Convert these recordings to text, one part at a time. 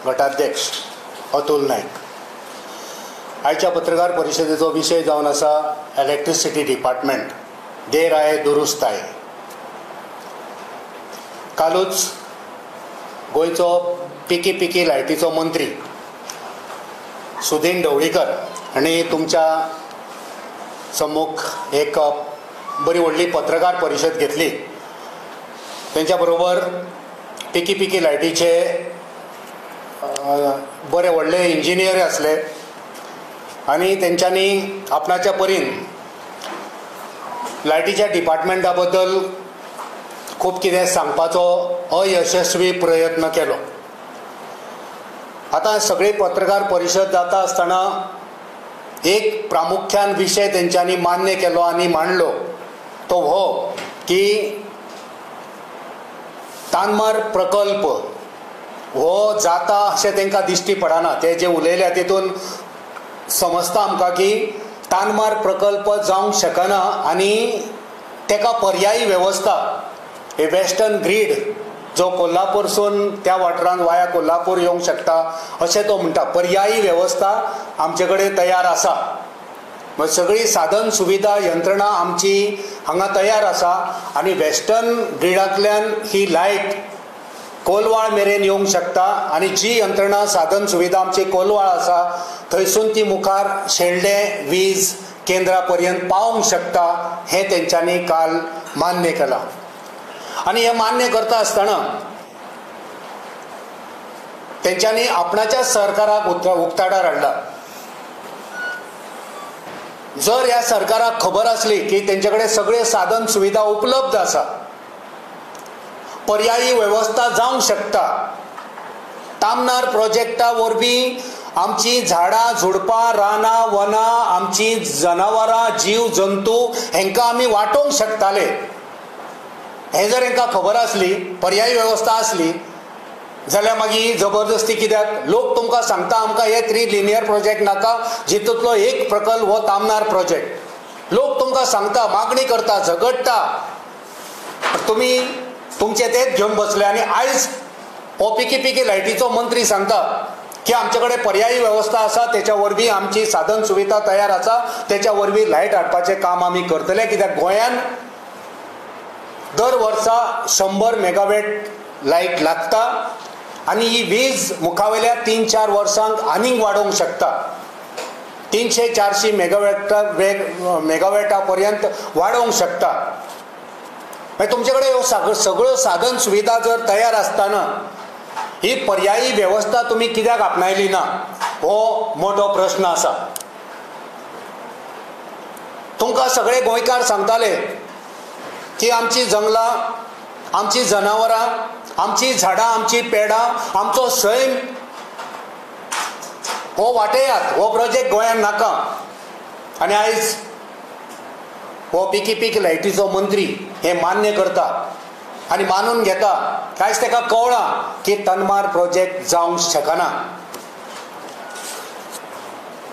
गटाध्यक्ष अतुल नायक। आयच्या पत्रकार परिशदेचो विषय जावन आसा इलेक्ट्रिसिटी डिपार्टमेंट देर आहे दुरुस्त आहे। कालूच गोयचो पिकी लायटीचो मंत्री सुदीन ढवळीकर हांणी तुमच्या सम्मुख एक बरी व्हडली पत्रकार परिशद घेतली। तेंच्या बरोबर पिकी लायटीचे बरे व्हडले इंजिनियर आसले आनी तेंच्यांनी आपणाच्या परीन लायटीच्या डिपार्टमेंटा बद्दल खूब कितें सांगपाचो अयशस्वी प्रयत्न केलो। आतां सगळी पत्रकार परिशद जाता आसतना एक प्रामुख्यान विशय तेंच्यांनी मान्य केलो आनी मांडलो तो हो की तानमार प्रकल्प हो जाता अशें तेंकां दिश्टी पडना। ते जे उलयल्या तितून समजता आमकां की तानमार प्रकल्प जावंक शकना आनी तेका पर्यायी वेवस्था हे वेस्टर्न ग्रीड जो कोल्हापूरसून त्या वाठारांत वाया कोल्हापूर येवंक शकता अशें तो म्हणटा। पर्यायी वेवस्था आमचे कडेन तयार आसा, सगळी साधन सुविधा यंत्रणा आमची हांगा तयार आसा आनी वेस्टर्न ग्रिडांतल्यान ही लायट कोलवाळ मेरेन येवंक शकता आनी जी यंत्रणा साधन सुविधा आमची कोलवाळ आसा थंयसून ती मुखार शेल्डे वीज केंद्रा पर्यंत पावंक शकता हें तेंच्यांनी काल मान्य केलां। आनी हें मान्य करता आसतना तेंच्यांनी आपणाच्या सरकाराक उक्ताडार हाडला। जर ह्या सरकाराक खबर आसली की तेंचे कडेन सगळे साधन सुविधा उपलब्ध आसा, पर्यायी वेवस्था जावंक शकता, तामनार प्रोजेक्टा वरवीं आमची झाडां झुडपां रानां वनां आमची जनावरां जीव जंतू हेंकां आमी वाटोवंक शकताले, हें जर हेंकां खबर आसली, पर्यायी वेवस्था आसली जाल्यार मागीर जबरदस्ती कित्याक? लोक तुमकां सांगता आमकां हे 3 लिनियर प्रोजेक्ट नाका, जितूंतलो एक प्रकल्प हो तामनार प्रोजेक्ट। लोक तुमकां सांगता, मागणी करता, झगडटा, तुमी तुमचे तेच घेवन बसले आनी आयज हो पिकी लायटीचो मंत्री सांगता की आमचे कडेन पर्यायी वेवस्था आसा, तेच्या वरवीं आमची साधन सुविधा तयार आसा, तेच्या वरवीं लायट हाडपाचें काम आमी करतले। कित्याक गोंयान दर वर्सा 100 मेगावॅट लायट लागता आनी ही वीज मुखावेल्या 3-4 वर्सांक आनीक वाडोवंक शकता, 300-400 मेगावॅटा पर्यंत वाडोवंक शकता। तुमचे कडेन ह्यो सगळ्यो साधन सुविधा जर तयार आसतना ही पर्यायी वेवस्था तुमी कित्याक आपणायली ना हो मोठो प्रश्न आसा। तुमकां सगळे गोंयकार सांगताले की आमची जंगलां आमची जनावरां आमची झाडां आमची पेडां आमचो सैम हो वाटेयात, हो प्रोजेक्ट गोंयान नाका। आनी आयज हो पिकी लायटीचो मंत्री हे मान्य करता आनी मानून घेता। आयज तेका कळ्ळां की तानमार प्रोजेक्ट जावंक शकना।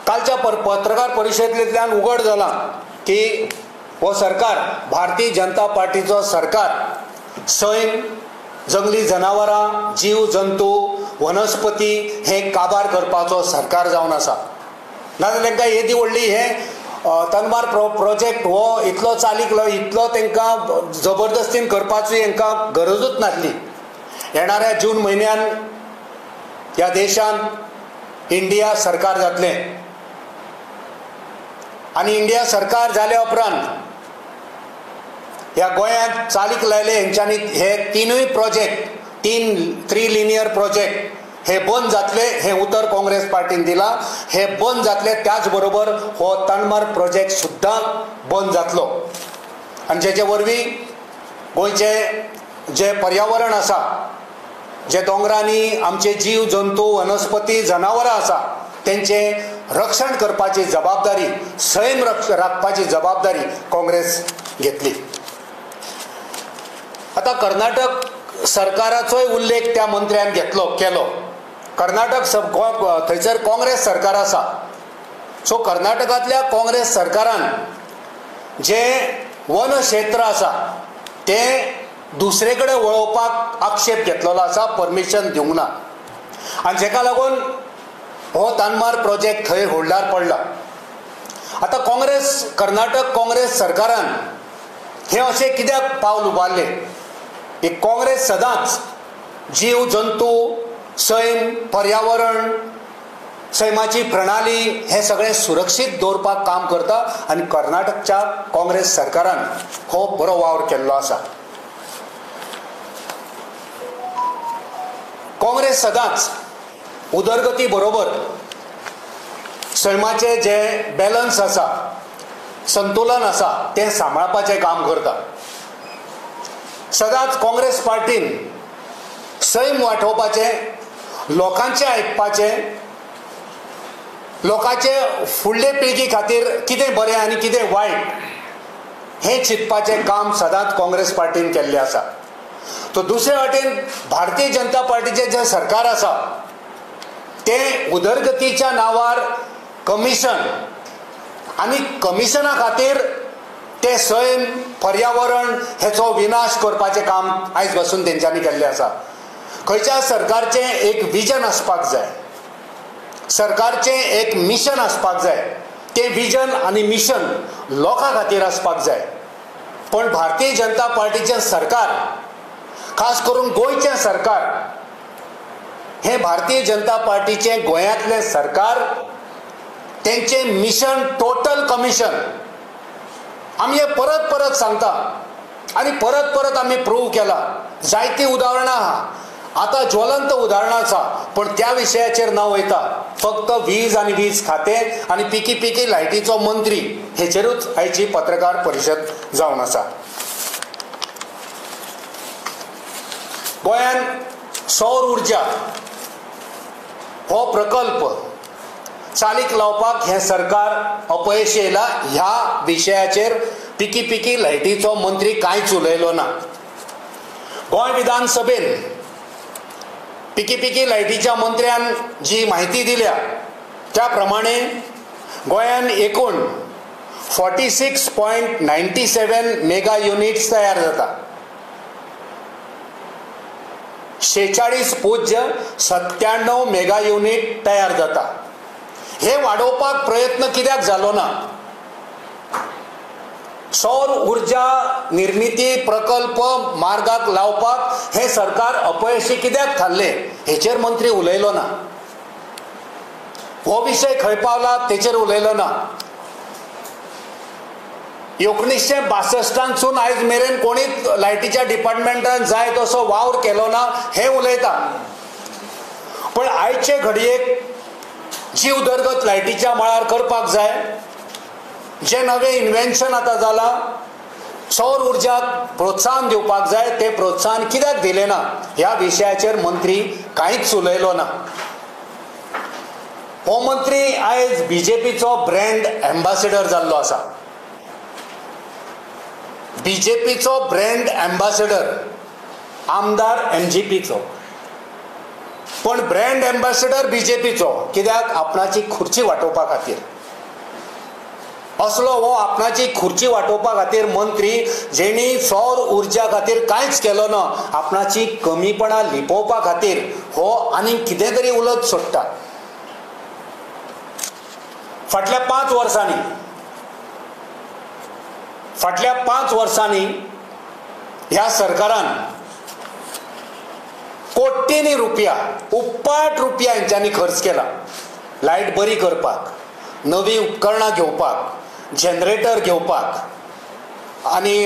कालच्या पत्रकार परिशदेंतल्यान उघड जालां की हो सरकार भारतीय जनता पार्टीचो सरकार सैम जंगली जनावरां जीव जंतू वनस्पती हे काबार करपाचो सरकार जावन आसा। नाजाल्यार तांकां येदी व्हडली हे तानमार प्रोजेक्ट हो इतलो चालीक इतलो तांकां जबरदस्तीन करपाची हांकां गरजूच नासली। येणाऱ्या जून म्हयन्यान ह्या देशान इंडिया सरकार जातलें आनी इंडिया सरकार जाल्या उपरांत ह्या गोंयांत चालीक लायले हेंच्यांनी हे 3 प्रोजेक्ट 3 लिनियर प्रोजेक्ट हे बंद जातले हे उतर काँग्रेस पार्टीन दिलां। हे बंद जातले त्याच बरोबर हो तानमार प्रोजेक्ट सुद्दां बंद जातलो आनी जेचे वरवीं गोंयचे जे पर्यावरण आसा, जे दोंगरांनी आमचे जीव जंतू वनस्पती जनावरां आसा तेंचे रक्षण करपाची जबाबदारी, सैम राखपाची जबाबदारी काँग्रेस घेतली। आता कर्नाटक सरकाराचोय उल्लेख त्या मंत्र्यान केलो। कर्नाटक थंयसर काँग्रेस सरकार आसा, सो कर्नाटकांतल्या काँग्रेस सरकारान जे वन क्षेत्र आसा ते दुसरे कडेन वळोवपाक आक्षेप घेतलेलो आसा, परमिशन दिवंक ना। आनी जेका लागून हो तानमार प्रोजेक्ट थंय होल्डार पडला. आतां कर्नाटक काँग्रेस सरकारान हे अशें कित्याक पावल उबारले की काँग्रेस सदांच जीव जंतू सैम पर्यावरण सैमाची प्रणाली हे सगळें सुरक्षीत दवरपाक काम करता आनी कर्नाटकच्या काँग्रेस सरकारान हो बरो वावर केल्लो आसा. काँग्रेस सदांच उदरगती बरोबर सैमाचे जे बॅलन्स आसा संतुलन आसा तें सांबाळपाचें काम करता. सदांच काँग्रेस पार्टीन सैम वांटोवपाचें लोकांचें आयकपाचें लोकांचे फुडले पिळगी खातीर कितें बरें आनी कितें वायट हें चिंतपाचें काम सदांच काँग्रेस पार्टीन केल्लें आसा. तो दुसरे वाटेन भारतीय जनता पार्टीचें जें सरकार आसा तें उदरगतीच्या नांवार कमिशन आनी कमिशना खातीर ते सैम पर्यावरण हेचो विनाश करपाचें काम आयज पासून तेंच्यांनी केल्लें आसा. खंयच्या सरकारचें एक विजन आसपाक जाय, सरकारचें एक मिशन आसपाक जाय. तें विजन आनी मिशन लोकां खातीर आसपाक जाय. पण भारतीय जनता पार्टीचें सरकार, खास करून गोंयचें सरकार, हें भारतीय जनता पार्टीचें गोंयांतलें सरकार, तेंचें मिशन टोटल कमिशन. आमी हे परत परत सांगता आनी परत परत आमी प्रूव केला. जायतीं उदाहरणां आहा, आतां ज्वलंत उदाहरणां आसा, पण त्या विशयाचेर न वयता फक्त वीज आनी वीज खातें आनी पिकी पिकी लायटीचो मंत्री हेचेरूच आयची पत्रकार परिशद जावन आसा. गोंयांत सौर उर्जा हो प्रकल्प चालीक लावपाक हें सरकार अपयशी येयला. ह्या विशयाचेर पिकी पिकी लायटीचो मंत्री कांयच उलयलो ना. गोंय विधानसभेन पिकी पिकी लायटीच्या मंत्र्यान जी माहिती दिल्या त्या प्रमाणे गोंयांत एकूण 46.97 मेगा युनिट्स तयार जाता. 46.97 मेगा युनिट तयार जाता. हे वाडोवपाक प्रयत्न कित्याक जालो ना? सौर उर्जा निर्मिती प्रकल्प मार्गाक लावपाक हे सरकार अपयशी कित्याक थारले हेचेर मंत्री उलयलो ना. हो विशय खंय पावला तेचेर उलयलो ना. 1962 आयज मेरेन कोणीच लायटीच्या डिपार्टमेंटान जाय तसो वावर केलो ना हे उलयता. पण आयचे घडयेक जी उदरगत लायटीच्या मळार करपाक जाय, जे नवे इन्व्हेन्शन आतां जाला, सौर उर्जाक प्रोत्साहन दिवपाक जाय, ते प्रोत्साहन कित्याक दिलें ना ह्या विशयाचेर मंत्री कांयच उलयलो ना. हो मंत्री आयज बीजेपीचो ब्रँड एम्बॅसेडर जाल्लो आसा. बीजेपीचो ब्रँड एम्बॅसेडर आमदार एमजीपीचो, पण ब्रँड एम्बॅसेडर बीजेपीचो कित्याक? आपणाची खुर्ची वांटोवपा खातीर. असलो हो आपणाची खुर्ची वांटोवपा खातीर मंत्री जेणी सौर उर्जा खातीर कांयच केलो ना, आपणाची कमीपणां लिपोवपा खातीर हो आनी कितें तरी उलत सोडटा. फाटल्या 5 वर्सांनी ह्या सरकारान कोट्यांनी रुपया, उप्पाट रुपया हेंच्यांनी खर्च केला. लायट बरी करपाक, नवी उपकरणां घेवपाक, जनरेटर घेवपाक आनी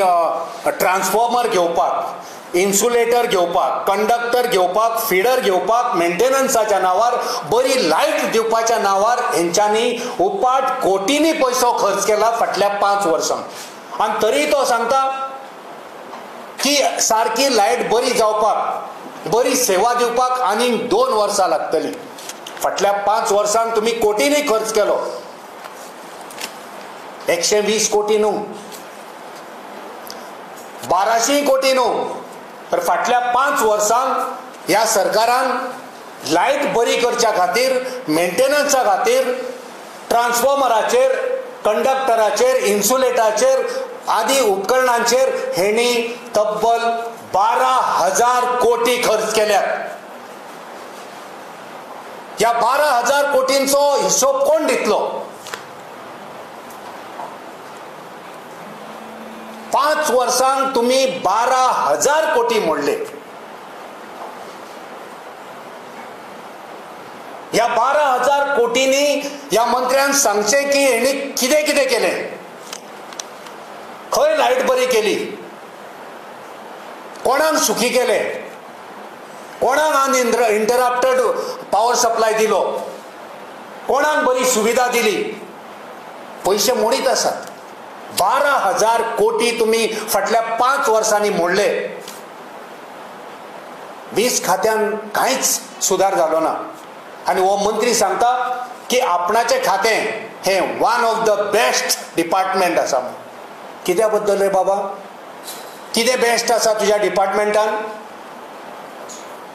ट्रान्सफॉर्मर घेवपाक, इन्सुलेटर घेवपाक, कंडक्टर घेवपाक, फिडर घेवपाक, मेंटेनन्साच्या नांवार, बरी लायट दिवपाच्या नांवार हेंच्यांनी उप्पाट कोटींनी पयसो खर्च केला फाटल्या 5 वर्सांक. आनी तरी तो सांगता की सारकी लायट बरी जावपाक, बरी सेवा दिवपाक आनीक 2 वर्सां लागतली. फाटल्या 5 वर्सांक तुमी कोटींनी खर्च केलो. 120 कोटी न्हू, 1200 कोटी न्हू, तर फाटल्या 5 वर्सांक ह्या सरकारान लायट बरी करच्या खातीर, मेंटेनन्सा खातीर, ट्रान्सफॉर्मराचेर, कंडक्टराचेर, इन्सुलेटराचेर आदी उपकरणांचेर हेणी तब्बल 12,000 कोटी खर्च केल्यात. ह्या 12,000 कोटींचो हिशोब कोण दितलो? 5 वर्सांक तुम्ही 12,000 कोटी मोडले. ह्या 12,000 कोटींनी ह्या मंत्र्यान सांगचे की हेणी कितें कितें केलें. खंय लायट बरी केली, कोणाक सुखी केले, कोणाक अनइंटरप्टेड पावर सप्लाय दिलो, कोणाक बरी सुविधा दिली. पैसे मोडीत आसात. 12,000 कोटी तुम्ही फाटल्या 5 वर्सांनी मोडले. 20 खात्यान कांयच सुदार जालो ना. आणि वो मंत्री सांगता की आपणाचे खातें हे one of the best department आसा. कित्या बद्दल रे बाबा? कितें बेस्ट आसा तुज्या डिपार्टमेंटान?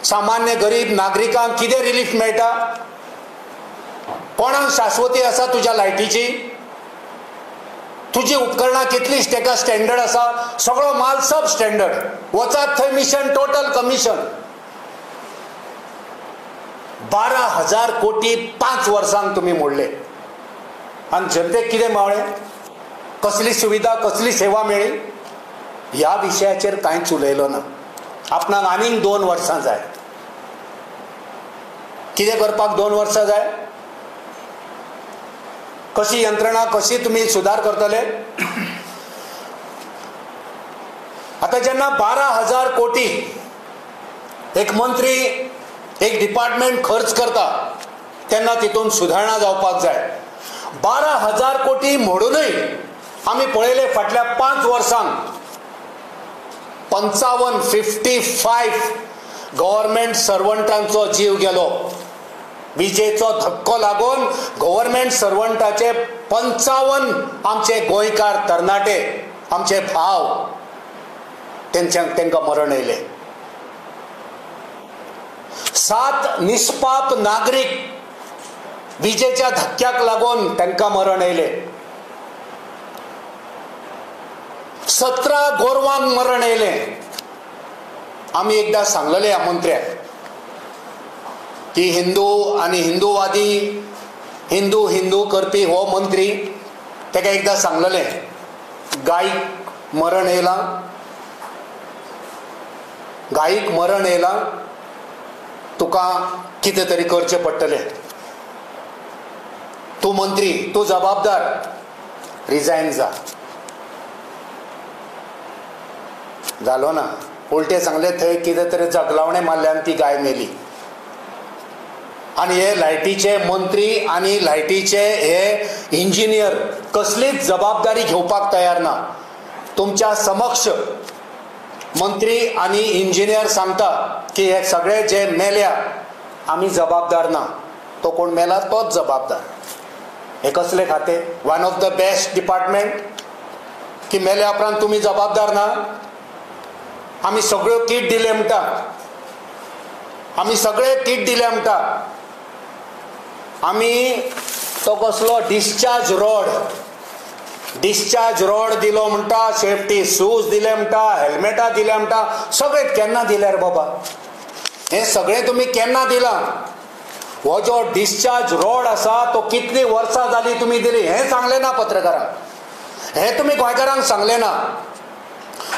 सामान्य गरीब नागरिकांक कितें रिलीफ मेळटा? कोणाक शाश्वती आसा तुज्या लायटीची? तुजी उपकरणां कितली तेका स्टँडर्ड आसा? सगळो माल सब स्टँडर्ड. वचात थंय मिशन टोटल कमिशन. 12,000 कोटी 5 वर्सांक तुम्ही मोडले. आणि जनतेक कितें मेळ्ळें? कसली सुविधा, कसली सेवा मेळ्ळी? ह्या विशयाचेर कांयच उलयलो ना. आपणाक आनीक 2 वर्सां जाय. कितें करपाक 2 वर्सां जाय? कशी यंत्रणा, कशी तुम्ही सुदार करतले? आता जेन्ना 12,000 कोटी एक मंत्री एक डिपार्टमेंट खर्च करता तेन्ना तितून सुधारणा जावपाक जाय. 12,000 कोटी मोडूनय आमी पळयले फाटल्या 5 वर्सांक 55 गव्हर्नमेंट सर्वंटांचो जीव गेलो. विजेचो धक्को लागून गव्हर्नमेंट सर्वंटाचे 55 आमचे गोंयकार तरणाटे, आमचे भाव, तांकां मरण येयले. 7 निष्पाप नागरीक विजेच्या धक्क्याक लागून तांकां मरण येयले. 17 गोरवांक मरण येयले. आमी एकदां सांगलेले ह्या मंत्र्याक की हिंदू आनी हिंदूवादी हिंदू करपी हो मंत्री, ताका एकदां सांगलेले गायीक मरण येयलां, गायीक मरण येयलां, तुका कितें तरी करचें पडटलें. तूं मंत्री, तूं जबाबदार, रिजायन जा. जालो ना. उलटे सांगले थंय कितें तरी जगलावणे मारल्यान ती गाय मेली. आणि हे लायटीचे मंत्री आणि लायटीचे हे इंजिनियर कसलीच जबाबदारी घेवपाक तयार ना. तुमच्या समक्ष मंत्री आणि इंजिनियर सांगता की हे सगळे जे मेल्या आमी जबाबदार ना. तो कोण मेला तोच जबाबदार. हे कसले खाते? One of the best department की मेल्या उपरांत तुम्ही जबाबदार ना. आमी सगळ्यो किट दिले म्हणटा, आमी सगळे किट दिले म्हणटा. आमी तो कसलो डिस्चार्ज रोड दिलो म्हणटा, सेफ्टी शूज दिले म्हणटा, हेल्मेटां दिले म्हणटा. सगळे केन्ना दिले रे बाबा? हे सगळे तुम्ही केन्ना दिला? हो जो डिस्चार्ज रोड आसा तो कितली वर्सां जाली तुम्ही दिली हे सांगले ना पत्रकारांक. हे तुम्ही गोंयकारांक सांगले ना.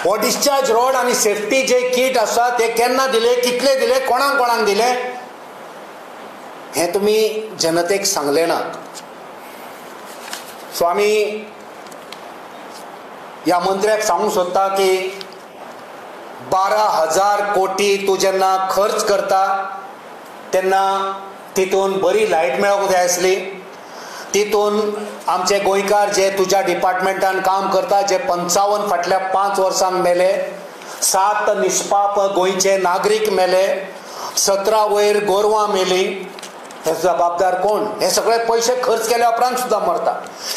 हो डिस्चार्ज रोड आणि सेफ्टी जे किट आसा ते केन्ना दिले, कितले दिले, कोणाक दिले हे तुम्ही जनतेक सांगले ना. सो आमी ह्या मंत्र्याक सांगूंक सोदता की 12,000 कोटी तूं जेन्ना खर्च करता तेन्ना तितून बरी लायट मेळोंक जाय आसली. तितून आमचे गोंयकार जे तुज्या डिपार्टमेंटान काम करता जे 55 फाटल्या 5 वर्सांक मेले, 7 निष्पाप गोंयचे नागरीक मेले, 17 वयर गोरवां मेली. हे जबाबदार कोण? हे सगळे पैसे खर्च केल्या उपरांत सुद्धा मरता.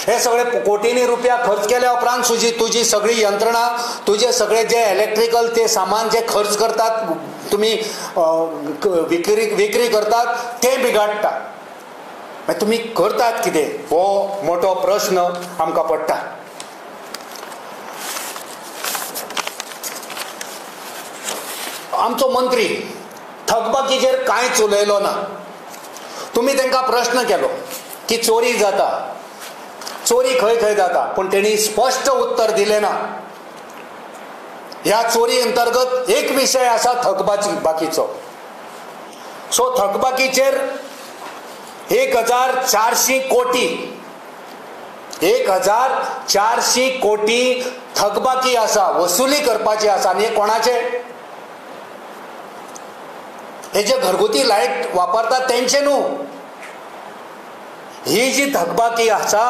हे सगळे कोटींनी रुपया खर्च केल्या उपरांत तुझी सगळी यंत्रणा, तुझे सगळे जे इलेक्ट्रिकल ते सामान जे खर्च करतात तुम्ही विक्री करतात ते बिगाडटा. तुम्ही करतात कितें? हो मोठो प्रश्न आमकां पडटा. आमचो मंत्री थकबाकीचेर कांयच उलयलो ना. तुम्ही तांकां प्रश्न केलो की चोरी जाता, चोरी खंय खंय जाता, पण तेणी स्पष्ट उत्तर दिलें ना. ह्या चोरी अंतर्गत एक विशय आसा थकबाकीचो. सो थकबाकीचेर 1400 कोटी 1400 कोटी थकबाकी आसा, वसुली करपाची आसा. आनी हे कोणाचे? हे जे घरगुती लायट वापरतात तेंचे न्हू. ही जी थकबाकी आसा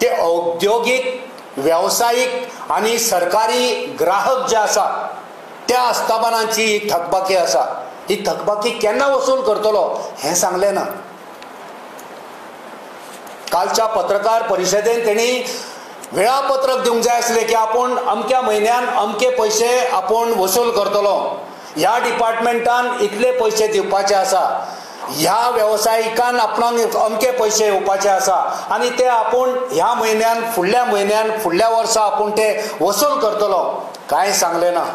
ते औद्योगिक, व्यावसायिक आनी सरकारी ग्राहक जे आसा त्या आस्थापनांची ही थकबाकी आसा. ही थकबाकी केन्ना वसूल करतलो हें सांगलें ना. कालच्या पत्रकार परिशदेन तेणी वेळापत्रक दिवंक जाय आसलें की आपूण अमक्या म्हयन्यान अमके पयशे आपूण वसूल करतलो, ह्या डिपार्टमेंटान इतले पयशे दिवपाचे आसा, ह्या वेवसायिकान आपणाक अमके पयशे येवपाचे आसा आनी ते आपूण ह्या म्हयन्यान, फुडल्या वर्सा आपूण ते वसूल करतलो. कांय सांगलें ना.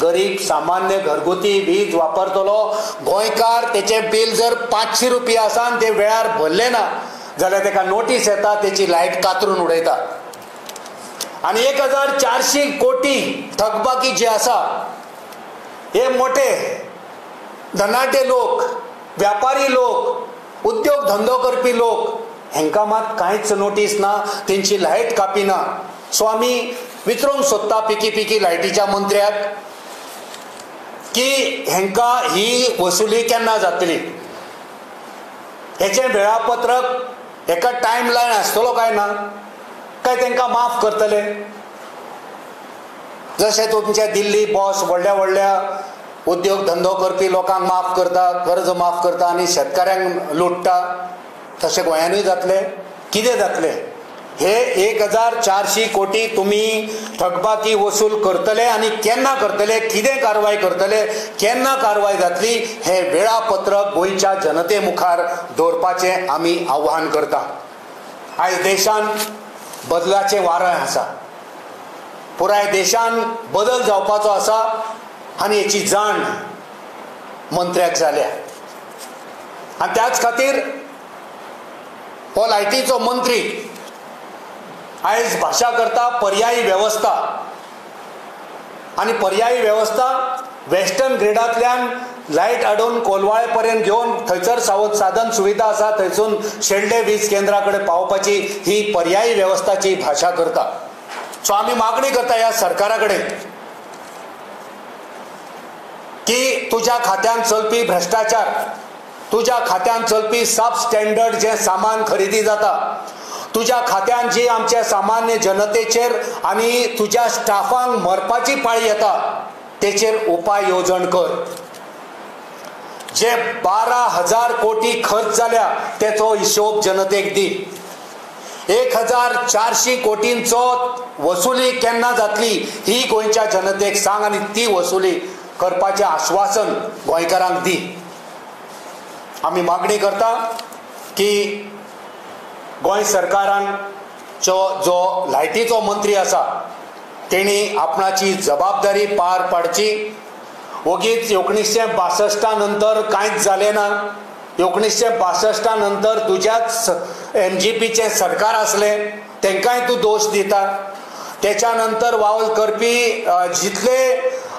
गरीब सामान्य घरगुती वीज वापरतलो गोंयकार, तेचे बील जर 500 रुपया आसा आनी ते वेळार भरले ना जाल्यार तेका नोटीस येता, तेची लायट कातरून उडयता. आनी 1400 कोटी थकबाकी जी आसा हे मोठे धनाढ्य लोक, व्यापारी लोक, उद्योग धंदो करपी लोक, हेंकां मात कांयच नोटीस ना, तेंची लायट कापिना. सो आमी विचारूंक सोदता पिकी लायटीच्या मंत्र्याक की हेंकां ही वसुली केन्ना जातली, हेचें वेळापत्रक, हेका टायम लायन आसतलो काय ना, काय तेंकां माफ करतले? जशें तुमचे दिल्ली बॉस व्हडल्या उद्योग धंदो करपी लोकांक माफ करता, कर्ज माफ करता आनी शेतकऱ्यांक लुटता, तशें गोंयानूय जातलें? कितें जातलें? हे 1400 कोटी तुम्ही थकबाकी वसूल करतले आनी केन्ना करतले, कितें कारवाय करतले, केन्ना कारवाय जातली, हे वेळापत्रक गोंयच्या जनते मुखार दवरपाचें आमी आव्हान करता. आयज देशान बदलाचें वारें आसा, पुराय देशान बदल जावपाचो आसा आनी हेची जाण मंत्र्याक जाल्या. आनी त्याच खातीर हो लायटीचो मंत्री आयज भाशा करता पर्यायी वेवस्था. आनी पर्यायी वेवस्था वेस्टर्न ग्रिडांतल्यान लायट हाडून कोलवाळे पर्यंत घेवन थंयसर साधन सुविधा आसा थंयसून शेल्डे वीज केंद्रा कडेन पावोवपाची ही पर्यायी वेवस्थाची भाशा करता. सो आमी मागणी करता ह्या सरकारा कडेन की तुज्या खात्यान चलपी भ्रष्टाचार, तुज्या खात्यान चलपी सब स्टँडर्ड जे सामान खरेदी जाता, तुज्या खात्यान जी आमच्या सामान्य जनतेचेर आनी तुज्या स्टाफांक मरपाची पाळी येता तेचेर उपाय येवजण कर. जे 12,000 कोटी खर्च जाल्या तेचो हिशोब जनतेक दी. 1400 कोटींचो वसुली केन्ना जातली ही गोंयच्या जनतेक सांग आनी ती वसुली करपाचें आश्वासन गोंयकारांक दी. आमी मागणी करता की गोंय सरकारान जो लायटीचो मंत्री आसा तेणी आपणाची जबाबदारी पार पाडची. ओगीच 1962 नंतर कांयच जालें ना. 1962 नंतर तुज्याच MGPचें सरकार आसलें, तेंकांय तूं दोश दिता. तेच्या नंतर वावर करपी जितले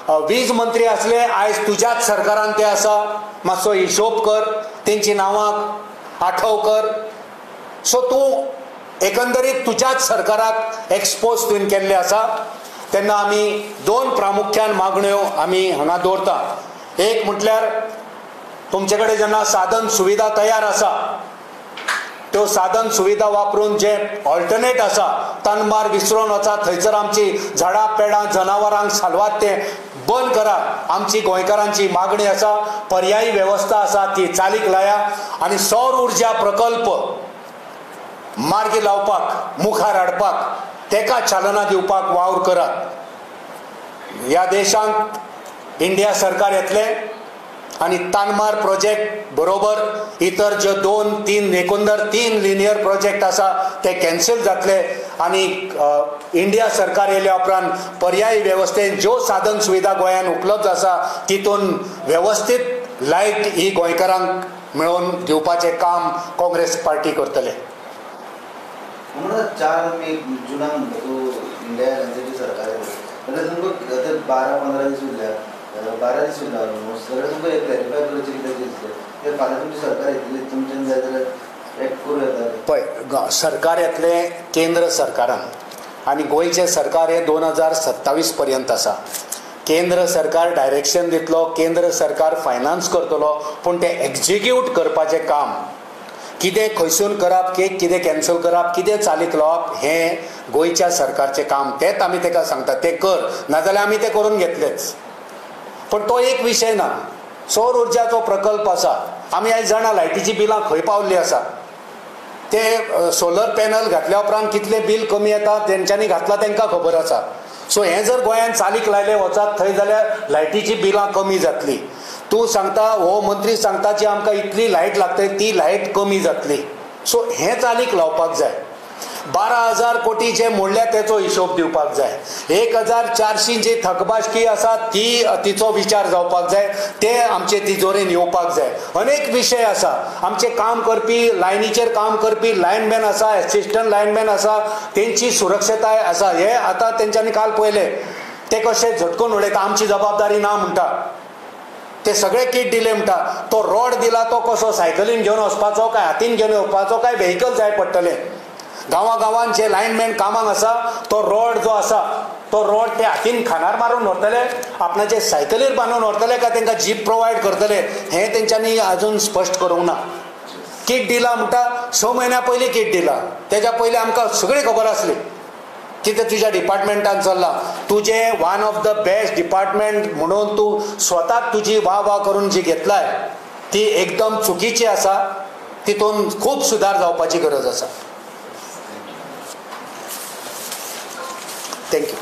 वीज मंत्री आसले आयज तुज्याच सरकारान ते आसा. मातसो हिशोब कर, तेंची नांवां आठव कर. सो तूं एकंदरीत तुज्याच सरकाराक एक्सपोज तुवें केल्ले आसा. तेन्ना आमी 2 प्रामुख्यान मागण्यो आमी हांगा दवरता. एक म्हटल्यार तुमचे कडेन जेन्ना साधन सुविधा तयार आसा त्यो साधन सुविधा वापरून जे ऑल्टरनेट आसा तनबार विसरून वचा, थंयसर आमची झाडां पेडां जनावरांक सालवात ते बंद करा. आमची गोंयकारांची मागणी आसा. पर्यायी वेवस्था आसा ती चालीक लाया आनी सौर उर्जा प्रकल्प मार्गी लावपाक, मुखार हाडपाक, तेका चालना दिवपाक वावर करात. ह्या देशांत इंडिया सरकार येतलें आनी तानमार प्रोजेक्ट बरोबर इतर जे 2-3 एकंदर 3 लिनियर प्रोजेक्ट आसा ते कॅन्सल जातले आनी इंडिया सरकार येयल्या उपरांत पर्यायी वेवस्थेन ज्यो साधन सुविधा गोंयांत उपलब्ध आसा तितून वेवस्थीत लायट ही गोंयकारांक मेळोवन दिवपाचें काम काँग्रेस पार्टी करतले. म्हणून 4 जुनाक म्हणटा तूं इंडिया एनर्जी सरकार जाल्यार तुमकां 12-15 दीस उरल्या 12 दीस उरला ऑलमोस्ट जाल्यार तुमकां एक क्लॅरिफाय करचें कितें दिसलें ते फाल्यां तुमची सरकार येतली तुमच्यान जाय जाल्यार एक करूं येता पळय सरकार येतलें केंद्र सरकारान आनी गोंयचें सरकार हे 2027 पर्यंत आसा. केंद्र सरकार डायरेक्शन दितलो, केंद्र सरकार फायनान्स करतलो, पूण तें एक्झिक्यूट करपाचें काम कितें खंयसून करप, कितें कॅन्सल करप, कितें चालीक लावप हें गोंयच्या सरकारचें काम. तेंच आमी ताका सांगतात तें कर, नाजाल्यार आमी तें करून घेतलेच. पण तो एक विशय ना. सौर उर्जाचो प्रकल्प आसा, आमी आयज जाणा लायटीची बिलां खंय पावल्लीं आसा. ते सोलर पॅनल घातल्या उपरांत कितले बील कमी येता तेंच्यांनी घातला तांकां खबर आसा. सो हें जर गोंयांत चालीक लायलें वचत थंय जाल्यार लायटीची बिलां कमी जातली. तूं सांगता हो मंत्री सांगता जी आमकां इतली लायट लागता ती लायट कमी जातली. सो हें चालीक लावपाक जाय. 12,000 कोटी जे मोडल्या तेचो हिशोब दिवपाक जाय. 1,400 जी थकबाकी आसा तिचो विचार जावपाक जाय. ते आमचे तिजोरेन येवपाक जाय. अनेक विशय आसा. आमचे काम करपी लायनीचेर काम करपी लायनमॅन आसा, एसिस्टंट लायनमॅन आसा, तेंची सुरक्षताय आसा. हे आतां तेंच्यांनी काल पळयले ते कशे झटकून उडयता, आमची जबाबदारी ना म्हणटा. ते सगळे किट दिले म्हणटा. तो रॉड दिला तो कसो सायकलीन घेवन वचपाचो काय हातीन घेवन येवपाचो काय व्हेकल जाय पडटले. गांवांत जे लायनमॅन कामाक आसा तो रॉड जो आसा तो रॉड ते हातीन खानार मारून व्हरतले, आपणाचे सायकलीर बांदून व्हरतले काय तांकां जीप प्रोवायड करतले हें तेंच्यांनी आजून स्पश्ट करूंक ना. किट दिला म्हणटा 6 म्हयन्या पयलीं किट दिला. तेज्या पयलीं आमकां सगळी खबर आसली कितें तुज्या डिपार्टमेंटान चल्लां. तुजें one of the best department म्हणून तूं स्वताक तुजी वाह करून जी घेतलाय ती एकदम चुकीची आसा. तितून खूब सुदार जावपाची गरज आसा. थँक्यू.